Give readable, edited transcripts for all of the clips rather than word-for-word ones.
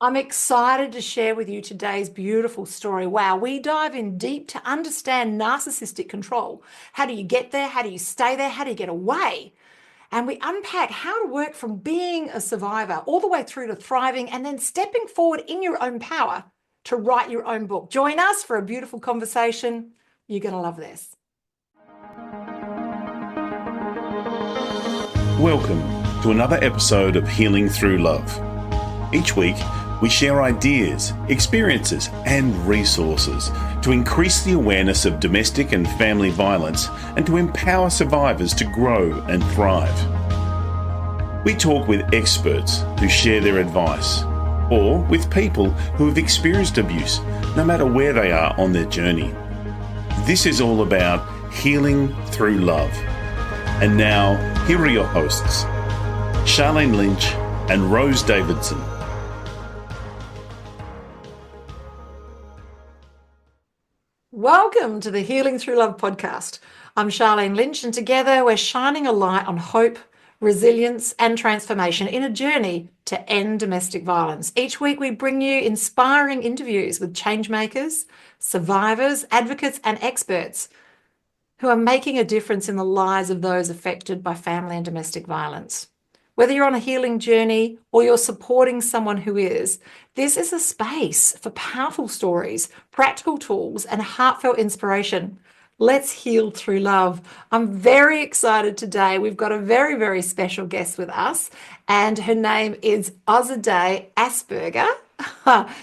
I'm excited to share with you today's beautiful story. Wow, we dive in deep to understand narcissistic control. How do you get there? How do you stay there? How do you get away? And we unpack how to work from being a survivor all the way through to thriving and then stepping forward in your own power to write your own book. Join us for a beautiful conversation. You're going to love this. Welcome to another episode of Healing Through Love. Each week, we share ideas, experiences, and resources to increase the awareness of domestic and family violence and to empower survivors to grow and thrive. We talk with experts who share their advice, or with people who have experienced abuse, no matter where they are on their journey. This is all about healing through love. And now, here are your hosts, Sharlene Lynch and Rose Davidson. Welcome to the Healing Through Love podcast. I'm Sharlene Lynch, and together we're shining a light on hope, resilience, and transformation in a journey to end domestic violence. Each week, we bring you inspiring interviews with changemakers, survivors, advocates, and experts who are making a difference in the lives of those affected by family and domestic violence. Whether you're on a healing journey or you're supporting someone who is, this is a space for powerful stories, practical tools, and heartfelt inspiration. Let's heal through love. I'm very excited today. We've got a very, very special guest with us, and her name is Azadeh Atzberger.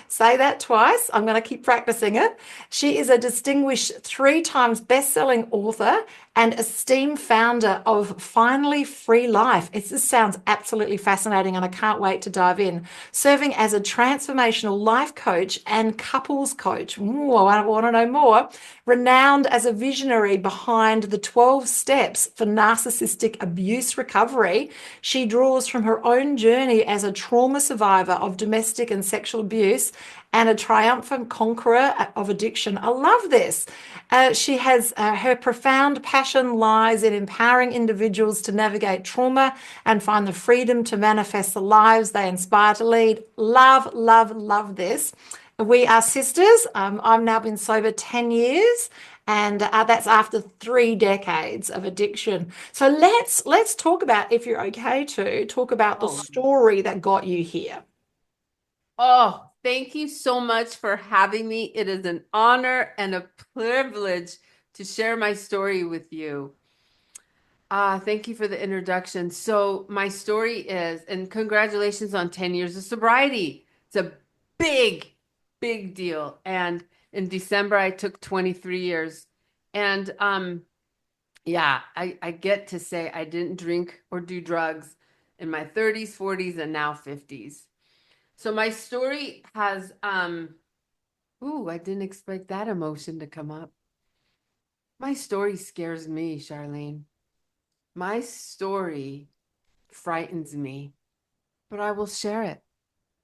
Say that twice. I'm going to keep practicing it. She is a distinguished 3 times best-selling author and esteemed founder of Finally Free Life. This sounds absolutely fascinating, and I can't wait to dive in. Serving as a transformational life coach and couples coach. Ooh, I want to know more. Renowned as a visionary behind the 12 steps for narcissistic abuse recovery, she draws from her own journey as a trauma survivor of domestic and sexual abuse and a triumphant conqueror of addiction. I love this. She has her profound passion lies in empowering individuals to navigate trauma and find the freedom to manifest the lives they inspire to lead. Love, love, love this. We are sisters. I've now been sober 10 years, and that's after 3 decades of addiction. So let's talk about, if you're okay to talk about the Oh, story that got you here. oh, thank you so much for having me. It is an honor and a privilege to share my story with you. Thank you for the introduction. So my story is, and congratulations on 10 years of sobriety. It's a big, big deal. And in December, I took 23 years. And yeah, I get to say I didn't drink or do drugs in my 30s, 40s, and now 50s. So my story has, I didn't expect that emotion to come up. My story scares me, Sharlene. My story frightens me, but I will share it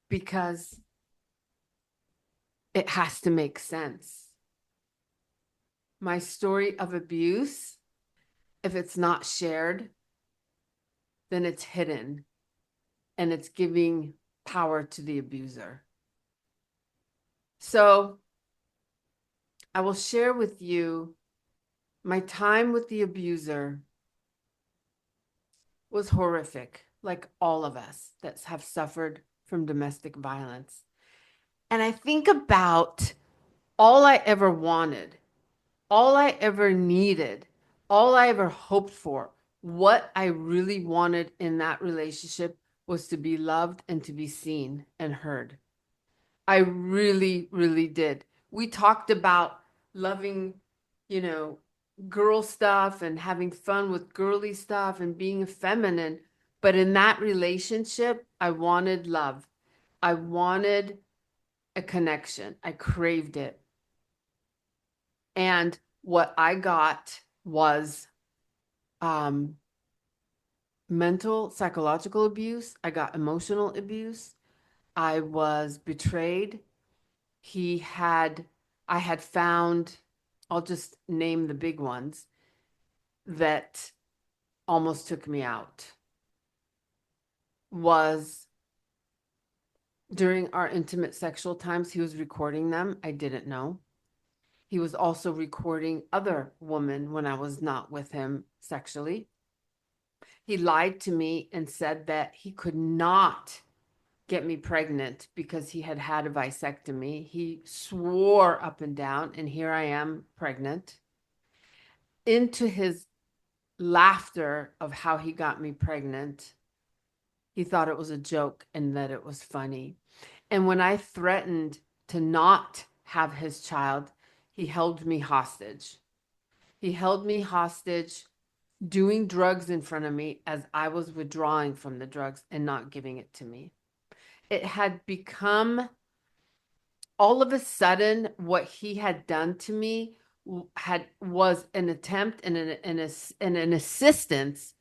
because it has to make sense. My story of abuse, if it's not shared, then it's hidden and it's giving power to the abuser. So I will share with you my time with the abuser was horrific, like all of us that have suffered from domestic violence. And I think about all I ever wanted, all I ever needed, all I ever hoped for. What I really wanted in that relationship was to be loved and to be seen and heard. I really, really did. We talked about loving, you know, girl stuff and having fun with girly stuff and being feminine. But in that relationship, I wanted love. I wanted a connection. I craved it. And what I got was mental, psychological abuse. I got emotional abuse. I was betrayed. I had found, I'll just name the big ones that almost took me out. Was During our intimate sexual times, he was recording them. I didn't know. He was also recording other women when I was not with him sexually. He lied to me and said that he could not get me pregnant because he had had a vasectomy. He swore up and down, and here I am pregnant. Into his laughter of how he got me pregnant, he thought it was a joke and that it was funny. And when I threatened to not have his child, he held me hostage. He held me hostage doing drugs in front of me as I was withdrawing from the drugs and not giving it to me. It had become all of a sudden what he had done to me was an attempt and an assistance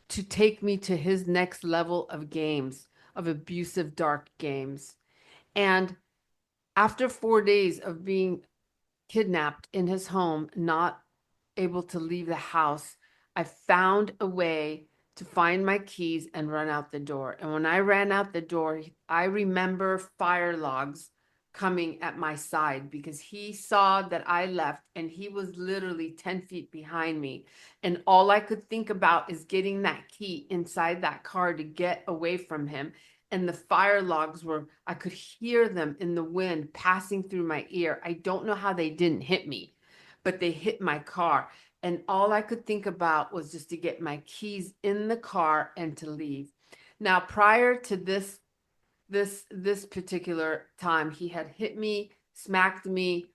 to take me to his next level of games, of abusive dark games. And after 4 days of being kidnapped in his home, not able to leave the house, I found a way to find my keys and run out the door. And when I ran out the door, I remember fire logs coming at my side because he saw that I left and he was literally 10 feet behind me. And all I could think about is getting that key inside that car to get away from him. And the fire logs were, I could hear them in the wind passing through my ear. I don't know how they didn't hit me, but they hit my car. And all I could think about was just to get my keys in the car and to leave. Now, prior to this particular time, he had hit me, smacked me,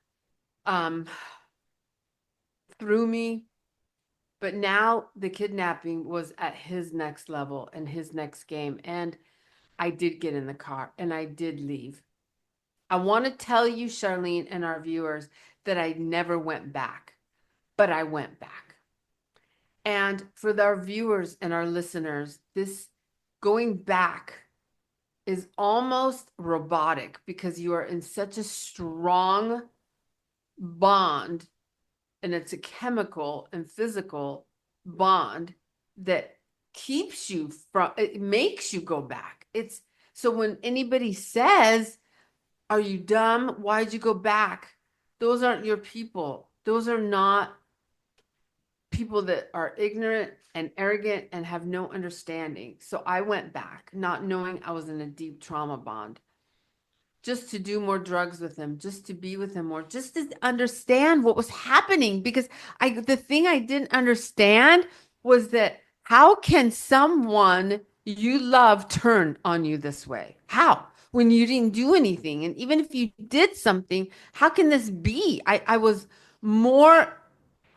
threw me. But now the kidnapping was at his next level and his next game. And I did get in the car and I did leave. I want to tell you, Sharlene, and our viewers, that I never went back, but I went back. And for our viewers and our listeners, this going back is almost robotic because you are in such a strong bond, and it's a chemical and physical bond that keeps you from, it makes you go back. It's so when anybody says, "Are you dumb? Why'd you go back?" Those aren't your people. Those are not people that are ignorant and arrogant and have no understanding. So I went back, not knowing I was in a deep trauma bond, just to do more drugs with him, just to be with him more, just to understand what was happening. Because the thing I didn't understand was that how can someone you love turn on you this way? How? When you didn't do anything. And even if you did something, how can this be? I was more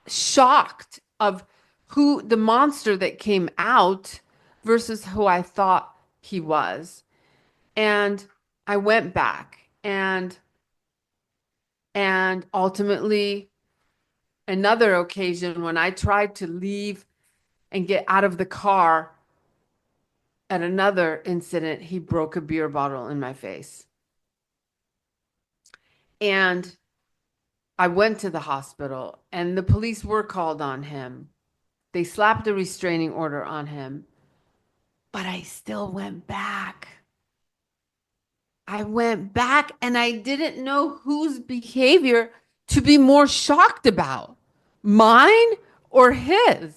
shocked of who the monster that came out versus who I thought he was. And I went back and ultimately another occasion when I tried to leave and get out of the car at another incident, he broke a beer bottle in my face. And I went to the hospital and the police were called on him. They slapped a restraining order on him, but I still went back. I went back and I didn't know whose behavior to be more shocked about, mine or his.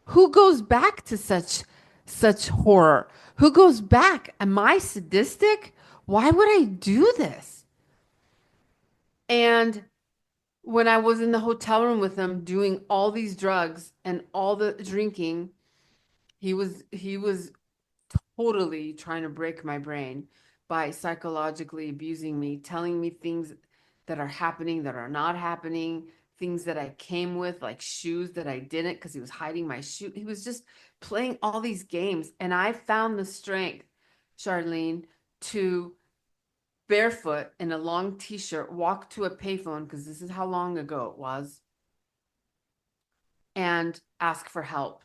Who goes back to such horror? Who goes back? Am I sadistic? Why would I do this? And when I was in the hotel room with him doing all these drugs and all the drinking, he was totally trying to break my brain by psychologically abusing me, telling me things that are happening that are not happening, things that I came with, like shoes that I didn't because he was hiding my shoe. He was just playing all these games. And I found the strength, Sharlene, to barefoot in a long t-shirt, walk to a payphone, because this is how long ago it was, and ask for help.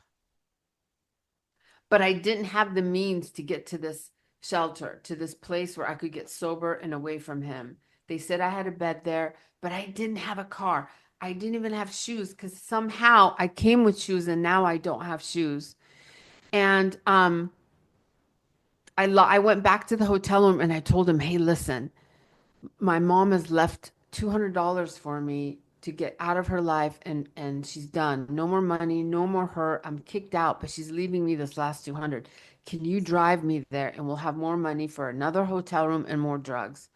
But I didn't have the means to get to this shelter, to this place where I could get sober and away from him. They said I had a bed there, but I didn't have a car. I didn't even have shoes because somehow I came with shoes and now I don't have shoes. And I went back to the hotel room and I told him, hey, listen, my mom has left $200 for me to get out of her life, and she's done. No more money, no more her. I'm kicked out, but she's leaving me this last 200. Can you drive me there and we'll have more money for another hotel room and more drugs?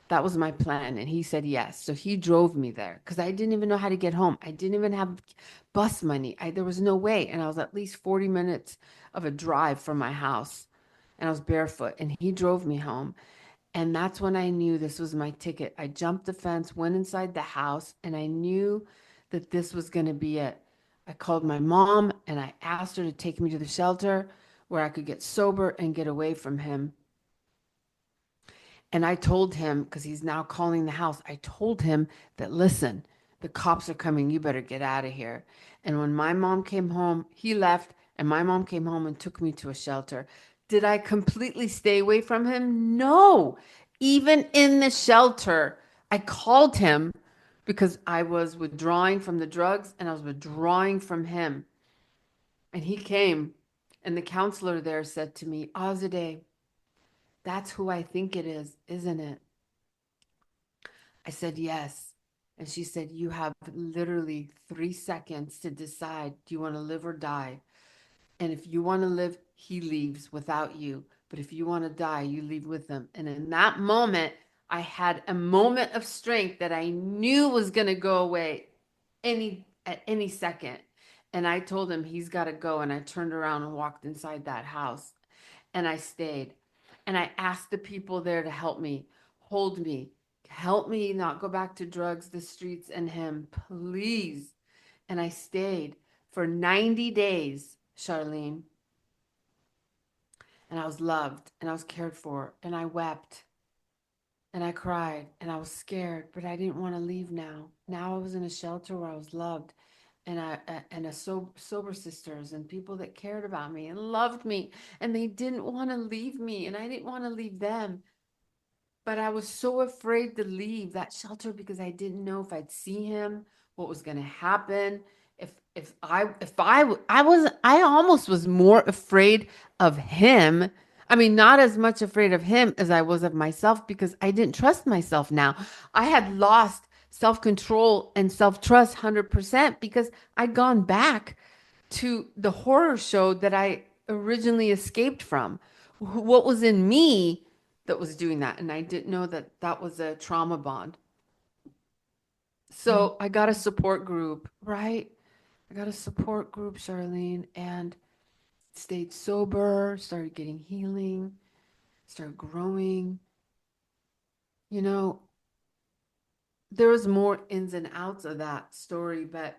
That was my plan. And he said yes. So he drove me there because I didn't even know how to get home. I didn't even have bus money. There was no way. And I was at least 40 minutes of a drive from my house. And I was barefoot. And he drove me home. And that's when I knew this was my ticket. I jumped the fence, went inside the house, and I knew that this was going to be it. I called my mom and I asked her to take me to the shelter where I could get sober and get away from him. And I told him, because he's now calling the house, I told him that, listen, the cops are coming. You better get out of here. And when my mom came home, he left, and my mom came home and took me to a shelter. Did I completely stay away from him? No. Even in the shelter, I called him because I was withdrawing from the drugs and I was withdrawing from him. And he came, and the counselor there said to me, Azadeh, that's who I think it is, isn't it? I said, yes. And she said, you have literally 3 seconds to decide, do you want to live or die? And if you want to live, he leaves without you. But if you want to die, you leave with him. And in that moment, I had a moment of strength that I knew was going to go away at any second. And I told him he's got to go. And I turned around and walked inside that house. And I stayed. And I asked the people there to help me, hold me, help me not go back to drugs, the streets, and him, please. And I stayed for 90 days, Sharlene. And I was loved and I was cared for and I wept and I cried and I was scared, but I didn't want to leave now. Now I was in a shelter where I was loved, and sober sisters and people that cared about me and loved me, and they didn't want to leave me and I didn't want to leave them. But I was so afraid to leave that shelter because I didn't know if I'd see him, what was going to happen. I almost was more afraid of him. I mean, not as much afraid of him as I was of myself because I didn't trust myself now. I had lost self-control and self-trust 100% because I'd gone back to the horror show that I originally escaped from. What was in me that was doing that? And I didn't know that that was a trauma bond. So I got a support group, right? I got a support group, Sharlene, and stayed sober, started getting healing, started growing. You know, there was more ins and outs of that story, but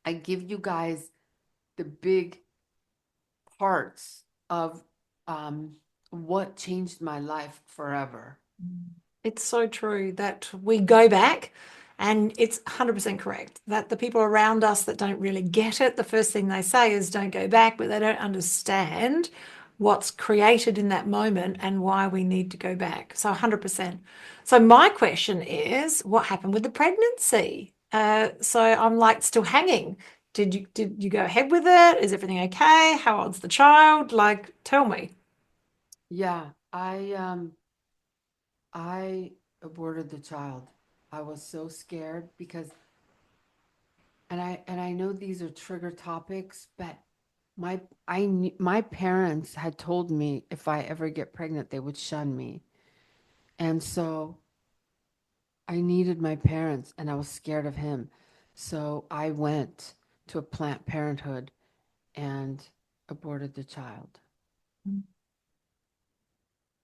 I give you guys the big parts of what changed my life forever. It's so true that we go back, and it's 100% correct that the people around us that don't really get it, the first thing they say is don't go back, but they don't understand what's created in that moment and why we need to go back. So 100%. So my question is, what happened with the pregnancy? So I'm like still hanging. Did you go ahead with it? Is everything okay? How old's the child? Like, tell me. Yeah, I aborted the child. I was so scared because, and I know these are trigger topics, but my parents had told me if I ever get pregnant, they would shun me. And so I needed my parents and I was scared of him. So I went to a Planned Parenthood and aborted the child.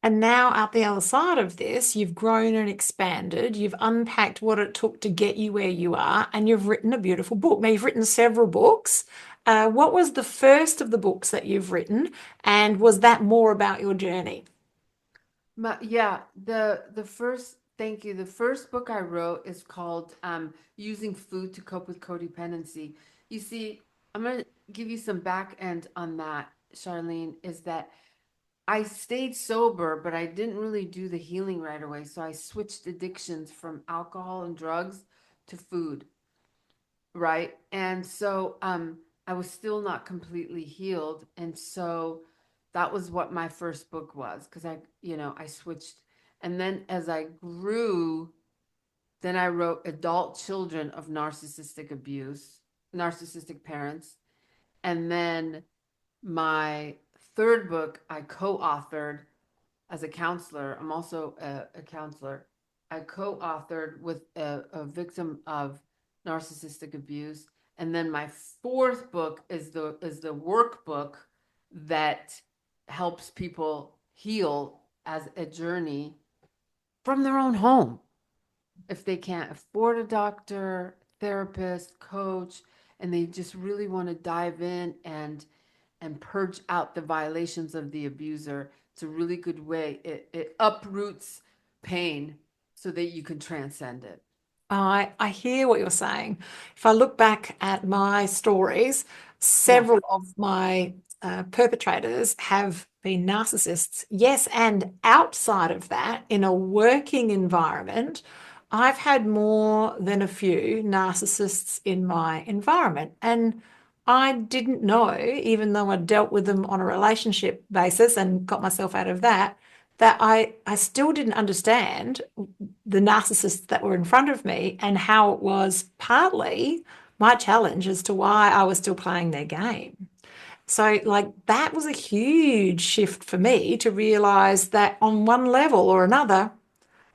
And now, out the other side of this, you've grown and expanded. You've unpacked what it took to get you where you are, and you've written a beautiful book. Now, you've written several books. What was the first of the books that you've written, and was that more about your journey? Yeah, the first, thank you. The first book I wrote is called Using Food to Cope with Codependency. You see, I'm going to give you some back end on that, Charlene, is that I stayed sober, but I didn't really do the healing right away. So I switched addictions from alcohol and drugs to food, right? And so I was still not completely healed. And so that was what my first book was, because I switched. And then as I grew, then I wrote Adult Children of Narcissistic Abuse, Narcissistic Parents. And then my third book I co-authored as a counselor. I'm also a counselor. I co-authored with a victim of narcissistic abuse. And then my fourth book is the workbook that helps people heal as a journey from their own home. If they can't afford a doctor, therapist, coach, and they just really want to dive in and purge out the violations of the abuser, it's a really good way. It uproots pain so that you can transcend it. I hear what you're saying. If I look back at my stories, Yeah. several of my perpetrators have been narcissists. Yes, and outside of that, in a working environment, I've had more than a few narcissists in my environment. And I didn't know, even though I dealt with them on a relationship basis and got myself out of that, that I still didn't understand the narcissists that were in front of me and how it was partly my challenge as to why I was still playing their game. So, like, that was a huge shift for me to realize that on one level or another,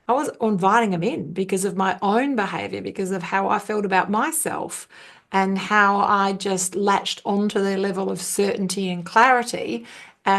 I was inviting them in because of my own behavior, because of how I felt about myself and how I just latched onto their level of certainty and clarity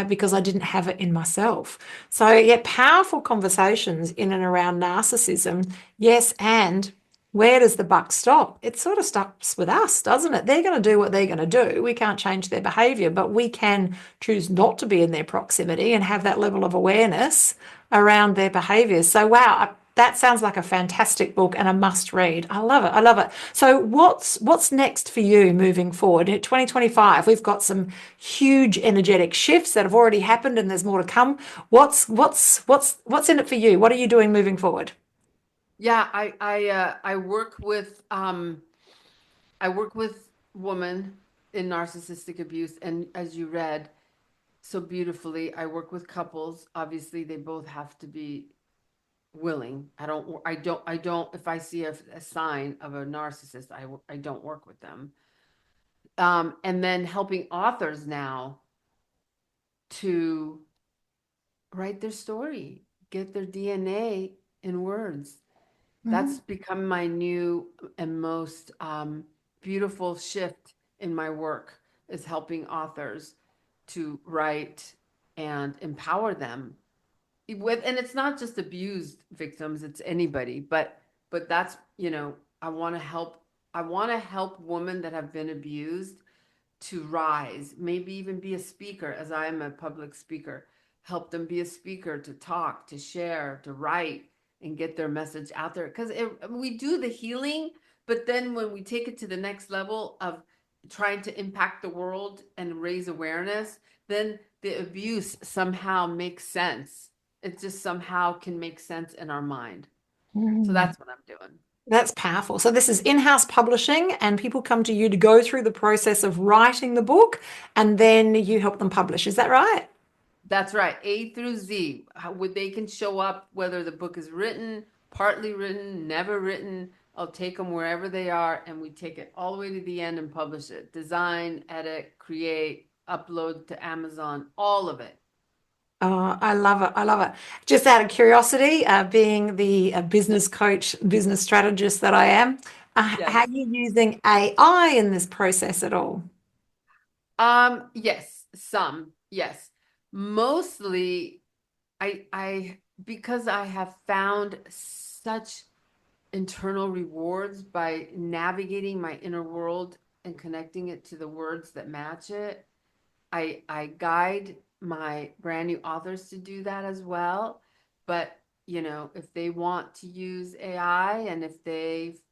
because I didn't have it in myself. So, yeah, powerful conversations in and around narcissism. Yes, and where does the buck stop? It sort of stops with us, doesn't it? They're going to do what they're going to do. We can't change their behavior, but we can choose not to be in their proximity and have that level of awareness around their behaviors. So, wow, that sounds like a fantastic book and a must read. I love it. I love it. So, what's next for you moving forward? In 2025, we've got some huge energetic shifts that have already happened, and there's more to come. What's in it for you? What are you doing moving forward? Yeah, I work with women in narcissistic abuse, and as you read so beautifully, I work with couples. Obviously, they both have to be willing. I don't, if I see a sign of a narcissist, I don't work with them. And then helping authors now to write their story, get their DNA in words. That's become my new and most beautiful shift in my work, is helping authors to write and empower them with, and it's not just abused victims, it's anybody, but that's, I want to help women that have been abused to rise, maybe even be a speaker, as I am a public speaker, help them be a speaker, to talk, to share, to write, and get their message out there. Because we do the healing, but then when we take it to the next level of trying to impact the world and raise awareness, then the abuse somehow makes sense. It just somehow can make sense in our mind. So Mm. that's what I'm doing. That's powerful. So this is in-house publishing, and people come to you to go through the process of writing the book, and then you help them publish. Is that right? That's right. A through Z. They can show up whether the book is written, partly written, never written. I'll take them wherever they are, and we take it all the way to the end and publish it. Design, edit, create, upload to Amazon, all of it. Oh, I love it. I love it. Just out of curiosity, being the business coach, business strategist that I am, how are Yes. you using AI in this process at all? Yes, some. Yes. Mostly I because I have found such internal rewards by navigating my inner world and connecting it to the words that match it. I guide my brand new authors to do that as well. But if they want to use AI, and if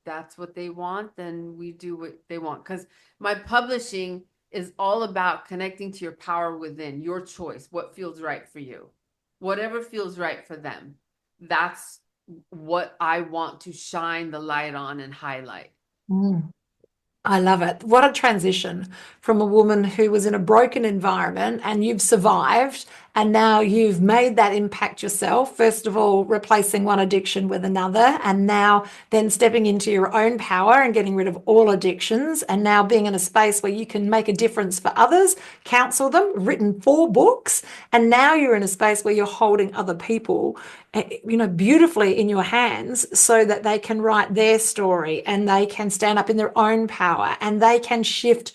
that's what they want, then we do what they want. Because my publishing is all about connecting to your power within, your choice, what feels right for you, whatever feels right for them. That's what I want to shine the light on and highlight. Mm. I love it. What a transition from a woman who was in a broken environment and you've survived, and now you've made that impact yourself. First of all, replacing one addiction with another, and now then stepping into your own power and getting rid of all addictions, and now being in a space where you can make a difference for others, counsel them, written 4 books, and now you're in a space where you're holding other people beautifully in your hands so that they can write their story and they can stand up in their own power and they can shift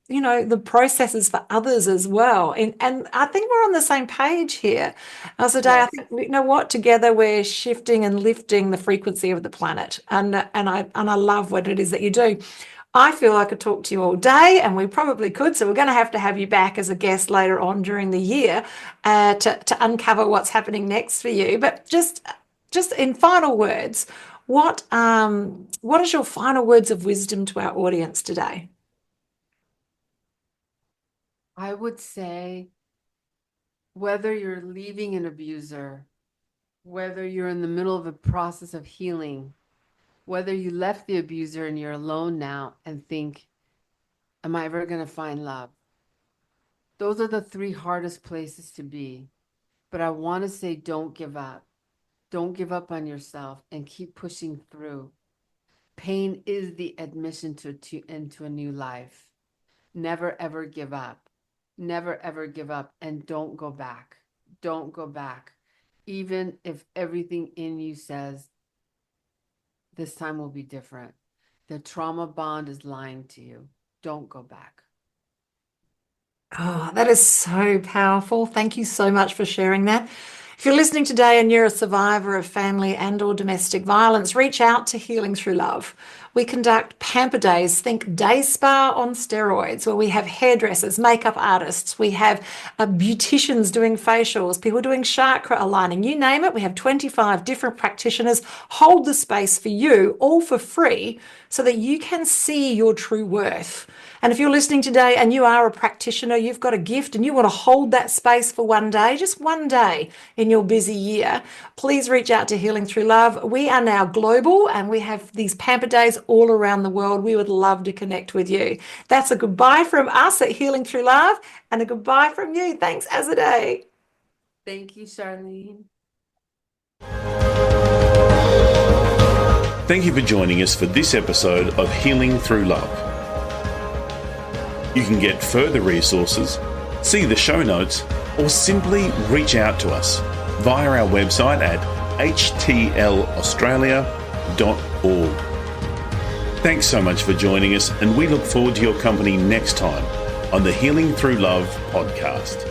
the processes for others as well. And I think we're on the same page here. Azadeh, I Yes. think together we're shifting and lifting the frequency of the planet. And I love what it is that you do. I feel I could talk to you all day, and we probably could. So we're going to have you back as a guest later on during the year to uncover what's happening next for you. But just in final words, what is your final words of wisdom to our audience today? I would say, whether you're leaving an abuser, whether you're in the middle of a process of healing, whether you left the abuser and you're alone now and think, am I ever going to find love? Those are the 3 hardest places to be. But I want to say, don't give up. Don't give up on yourself and keep pushing through. Pain is the admission into a new life. Never, ever give up. Never, ever give up, and don't go back. Don't go back. Even if everything in you says, this time will be different. The trauma bond is lying to you. Don't go back. Oh, that is so powerful. Thank you so much for sharing that. If you're listening today and you're a survivor of family and or domestic violence, reach out to Healing Through Love. We conduct pamper days, think day spa on steroids, where we have hairdressers, makeup artists, we have beauticians doing facials, people doing chakra aligning, you name it. We have 25 different practitioners hold the space for you, all for free, so that you can see your true worth. And if you're listening today and you are a practitioner, you've got a gift and you want to hold that space for one day, just one day in your busy year, please reach out to Healing Through Love. We are now global and we have these pamper days all around the world. We would love to connect with you. That's a goodbye from us at Healing Through Love and a goodbye from you. Thanks, Azadeh. Thank you, Sharlene. Thank you for joining us for this episode of Healing Through Love. You can get further resources, see the show notes, or simply reach out to us via our website at htlaustralia.org. Thanks so much for joining us, and we look forward to your company next time on the Healing Through Love podcast.